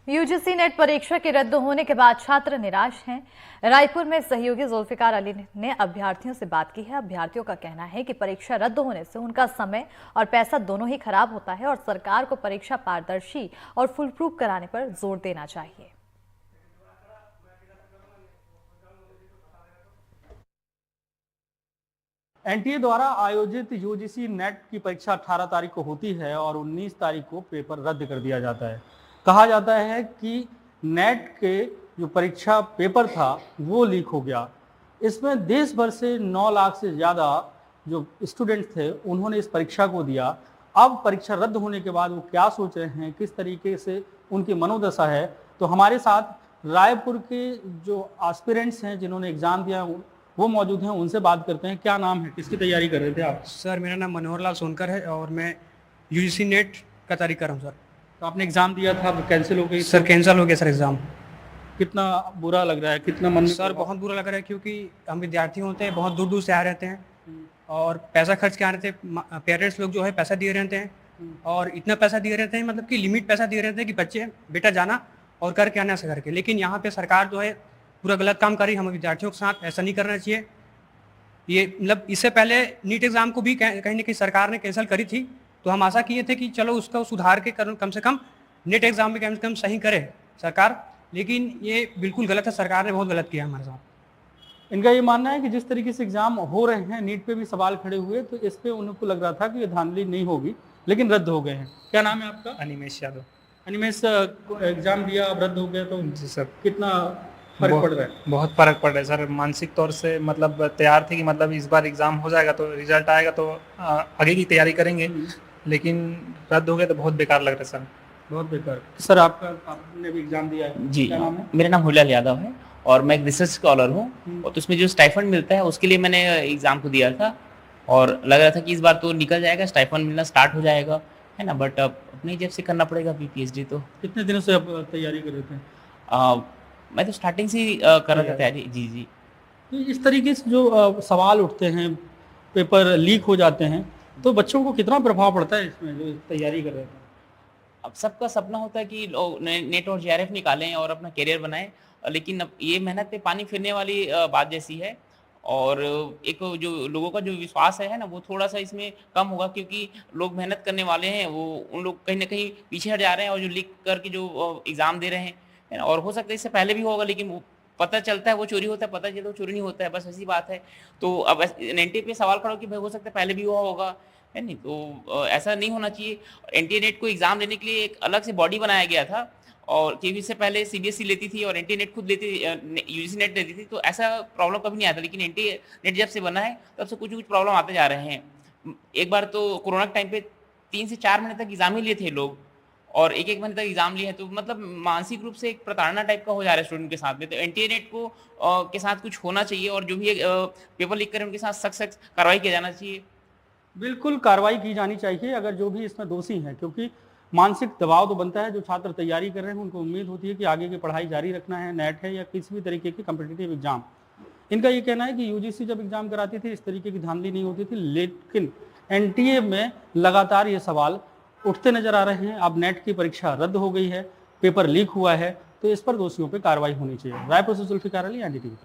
UGC net परीक्षा के रद्द होने के बाद छात्र निराश हैं। रायपुर में सहयोगी जुल्फिकार अली ने अभ्यर्थियों से बात की है। अभ्यर्थियों का कहना है कि परीक्षा रद्द होने से उनका समय और पैसा दोनों ही खराब होता है और सरकार को परीक्षा पारदर्शी और फुल प्रूफ कराने पर जोर देना चाहिए। एनटीए द्वारा आयोजित यूजीसी नेट की परीक्षा 18 तारीख को होती है और 19 तारीख को पेपर रद्द कर दिया जाता है। कहा जाता है कि नेट के जो परीक्षा पेपर था वो लीक हो गया। इसमें देश भर से 9 लाख से ज़्यादा जो स्टूडेंट्स थे उन्होंने इस परीक्षा को दिया। अब परीक्षा रद्द होने के बाद वो क्या सोच रहे हैं, किस तरीके से उनकी मनोदशा है, तो हमारे साथ रायपुर के जो एस्पिरेंट्स हैं जिन्होंने एग्ज़ाम दिया वो मौजूद हैं। उनसे बात करते हैं। क्या नाम है, किसकी तैयारी कर रहे थे आप? सर मेरा नाम मनोहर लाल सोनकर है और मैं यूजीसी नेट का तैयारी कर रहा हूँ सर। तो आपने एग्जाम दिया था, कैंसिल हो गई? सर कैंसिल हो गया सर एग्ज़ाम। कितना बुरा लग रहा है, कितना मन में? सर बहुत बुरा लग रहा है क्योंकि हम विद्यार्थी होते हैं, बहुत दूर दूर से आ रहते हैं और पैसा खर्च के आ रहे थे। पेरेंट्स लोग जो है पैसा दिए रहते हैं और इतना पैसा दिए रहते हैं, मतलब कि लिमिट पैसा दिए रहते हैं कि बच्चे बेटा जाना और करके आना ऐसा करके। लेकिन यहाँ पे सरकार जो है पूरा गलत काम कर रही है हमें विद्यार्थियों के साथ। ऐसा नहीं करना चाहिए। ये मतलब इससे पहले नीट एग्ज़ाम को भी कहीं ना कहीं सरकार ने कैंसिल करी थी, तो हम आशा किए थे कि चलो उसका सुधार के कम से कम नेट एग्ज़ाम में कम से कम सही करे सरकार। लेकिन ये बिल्कुल गलत है, सरकार ने बहुत गलत किया हमारे साथ। इनका ये मानना है कि जिस तरीके से एग्जाम हो रहे हैं, नीट पे भी सवाल खड़े हुए, तो इस पे उनको लग रहा था कि ये धांधली नहीं होगी, लेकिन रद्द हो गए हैं। क्या नाम है आपका? अनिमेश यादव। अनिमेश, एग्जाम दिया अब रद्द हो गया, तो जी सर, कितना फर्क पड़ रहा है? बहुत फर्क पड़ रहा है सर। मानसिक तौर से मतलब तैयार थे कि मतलब इस बार एग्जाम हो जाएगा तो रिजल्ट आएगा तो आगे की तैयारी करेंगे, लेकिन रद्द हो गया तो बहुत बेकार लग रहा है सर। बहुत बेकार। सर आपने भी एग्जाम दिया है? जी, क्या नाम है? मेरा नाम हुलाल यादव है और मैं एक रिसर्च स्कॉलर हूँ और तो उसमें जो स्टाइफंड मिलता है उसके लिए मैंने एग्जाम को दिया था और लग रहा था कि इस बार तो निकल जाएगा, स्टाइफंड मिलना स्टार्ट हो जाएगा, है ना। बट अब अपनी जेब से करना पड़ेगा पीएचडी। तो कितने दिनों से आप तैयारी कर रहे थे? मैं तो स्टार्टिंग से ही कर रहा था तैयारी। जी जी। तो इस तरीके से जो सवाल उठते हैं, पेपर लीक हो जाते हैं, तो बच्चों को कितना प्रभाव पड़ता है इसमें जो तैयारी कर रहे थे? अब सबका सपना होता है कि लोग नेट और जेआरएफ निकालें और अपना करियर बनाएं, लेकिन अब ये मेहनत पे पानी फिरने वाली बात जैसी है। और एक जो लोगों का जो विश्वास है ना, वो थोड़ा सा इसमें कम होगा क्योंकि लोग मेहनत करने वाले हैं, वो उन लोग कहीं ना कहीं पीछे हट जा रहे हैं और जो लीक करके जो एग्ज़ाम दे रहे हैं, है ना। और हो सकता है इससे पहले भी होगा, लेकिन वो पता चलता है वो चोरी होता है, पता चलता है वो चोरी नहीं होता है, बस ऐसी बात है। तो अब एनटीए पे सवाल खड़ा हो कि भाई हो सकता है पहले भी हुआ होगा, है नहीं। तो ऐसा नहीं होना चाहिए। एनटीए नेट को एग्ज़ाम लेने के लिए एक अलग से बॉडी बनाया गया था और क्योंकि इससे पहले सीबीएसई लेती थी और एनटीए नेट खुद लेती, यूजीसी नेट लेती थी, तो ऐसा प्रॉब्लम कभी नहीं आता। लेकिन एनटीए नेट जब से बना है तब से कुछ कुछ प्रॉब्लम आते जा रहे हैं। एक बार तो कोरोना के टाइम पे 3 से 4 महीने तक एग्जाम ही लिए थे लोग और एक महीने तक एग्जाम लिए हैं, तो मतलब मानसिक रूप से एक प्रताड़ना टाइप का हो जा रहा है स्टूडेंट के साथ में। तो एनटीए नेट को के साथ कुछ होना चाहिए और जो भी पेपर लीक करें उनके साथ सख्त कार्रवाई किया जाना चाहिए। बिल्कुल कार्रवाई की जानी चाहिए अगर जो भी इसमें दोषी हैं, क्योंकि मानसिक दबाव तो बनता है। जो छात्र तैयारी कर रहे हैं उनको उम्मीद होती है कि आगे की पढ़ाई जारी रखना है, नेट है या किसी भी तरीके की कम्पिटिटिव एग्जाम। इनका ये कहना है कि यूजीसी जब एग्जाम कराती थी इस तरीके की धांधली नहीं होती थी, लेकिन एनटीए में लगातार ये सवाल उठते नजर आ रहे हैं। अब नेट की परीक्षा रद्द हो गई है, पेपर लीक हुआ है, तो इस पर दोषियों पर कार्रवाई होनी चाहिए। रायपुर से जुल्फिकार अली, एनडीटीवी।